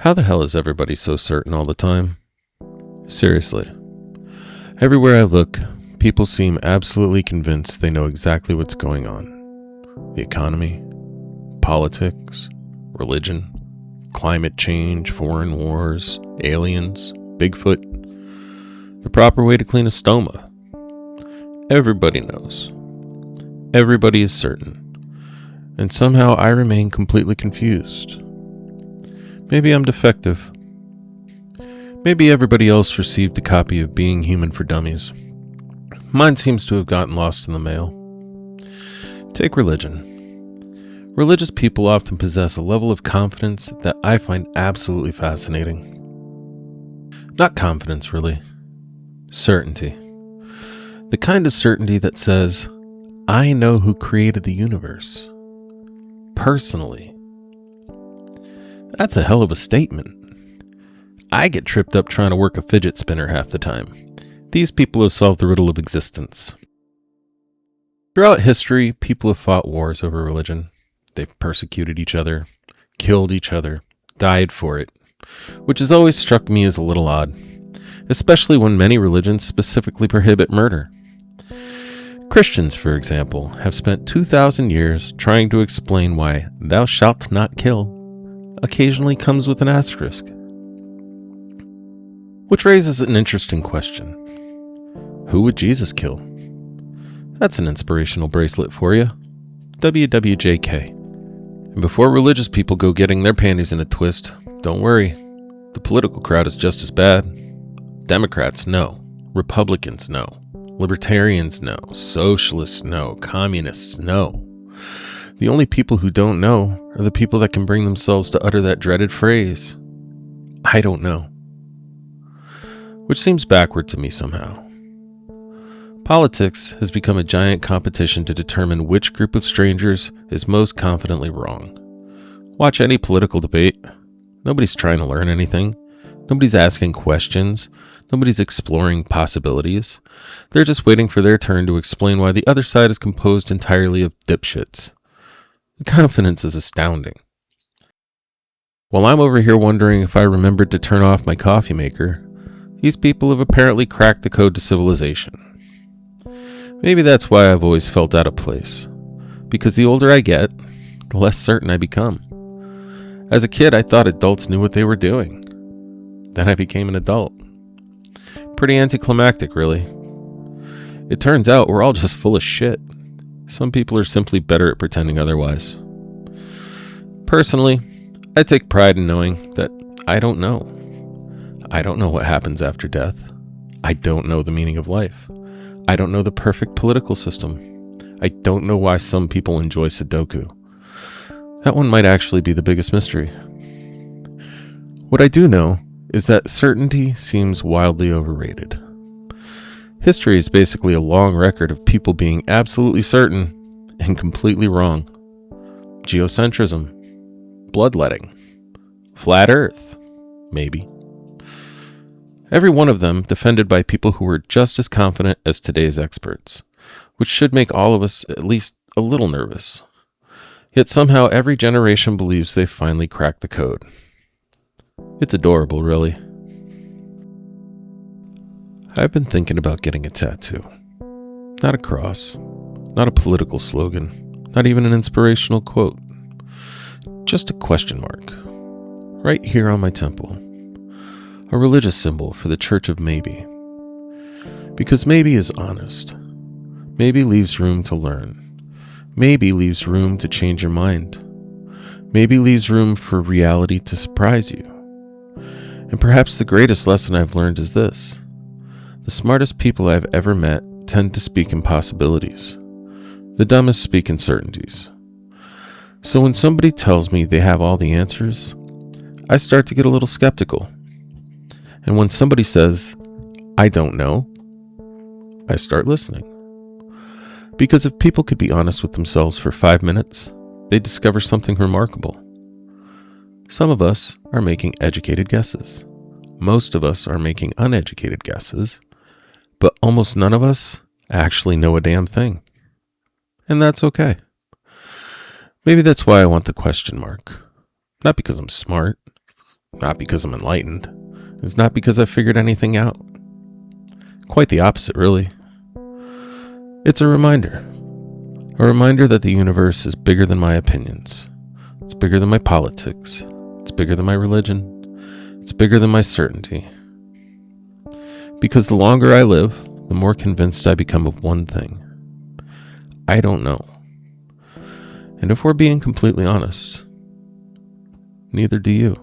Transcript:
How the hell is everybody so certain all the time? Seriously. Everywhere I look, people seem absolutely convinced they know exactly what's going on. The economy, politics, religion, climate change, foreign wars, aliens, Bigfoot, the proper way to clean a stoma. Everybody knows. Everybody is certain. And somehow I remain completely confused. Maybe I'm defective. Maybe everybody else received a copy of Being Human for Dummies. Mine seems to have gotten lost in the mail. Take religion. Religious people often possess a level of confidence that I find absolutely fascinating. Not confidence, really. Certainty. The kind of certainty that says, I know who created the universe. Personally. That's a hell of a statement. I get tripped up trying to work a fidget spinner half the time. These people have solved the riddle of existence. Throughout history, people have fought wars over religion. They've persecuted each other, killed each other, died for it, which has always struck me as a little odd, especially when many religions specifically prohibit murder. Christians, for example, have spent 2,000 years trying to explain why "thou shalt not kill" occasionally comes with an asterisk. Which raises an interesting question. Who would Jesus kill? That's an inspirational bracelet for you. WWJK. And before religious people go getting their panties in a twist, don't worry. The political crowd is just as bad. Democrats, no. Republicans, no. Libertarians, no. Socialists, no. Communists, no. The only people who don't know are the people that can bring themselves to utter that dreaded phrase, I don't know. Which seems backward to me somehow. Politics has become a giant competition to determine which group of strangers is most confidently wrong. Watch any political debate. Nobody's trying to learn anything. Nobody's asking questions. Nobody's exploring possibilities. They're just waiting for their turn to explain why the other side is composed entirely of dipshits. The confidence is astounding. While I'm over here wondering if I remembered to turn off my coffee maker, these people have apparently cracked the code to civilization. Maybe that's why I've always felt out of place. Because the older I get, the less certain I become. As a kid, I thought adults knew what they were doing. Then I became an adult. Pretty anticlimactic, really. It turns out we're all just full of shit. Some people are simply better at pretending otherwise. Personally, I take pride in knowing that I don't know. I don't know what happens after death. I don't know the meaning of life. I don't know the perfect political system. I don't know why some people enjoy Sudoku. That one might actually be the biggest mystery. What I do know is that certainty seems wildly overrated. History is basically a long record of people being absolutely certain and completely wrong. Geocentrism, bloodletting, flat earth, maybe. Every one of them defended by people who were just as confident as today's experts, which should make all of us at least a little nervous. Yet somehow every generation believes they've finally cracked the code. It's adorable, really. I've been thinking about getting a tattoo. Not a cross, not a political slogan, not even an inspirational quote. Just a question mark, right here on my temple. A religious symbol for the Church of Maybe. Because maybe is honest. Maybe leaves room to learn. Maybe leaves room to change your mind. Maybe leaves room for reality to surprise you. And perhaps the greatest lesson I've learned is this. The smartest people I've ever met tend to speak in possibilities. The dumbest speak in certainties. So when somebody tells me they have all the answers, I start to get a little skeptical. And when somebody says, I don't know, I start listening. Because if people could be honest with themselves for 5 minutes, they'd discover something remarkable. Some of us are making educated guesses. Most of us are making uneducated guesses. But almost none of us actually know a damn thing. And that's okay. Maybe that's why I want the question mark. Not because I'm smart. not because I'm enlightened. It's not because I've figured anything out. Quite the opposite, really. It's a reminder that the universe is bigger than my opinions. It's bigger than my politics. It's bigger than my religion. It's bigger than my certainty. Because the longer I live, the more convinced I become of one thing. I don't know. And if we're being completely honest, neither do you.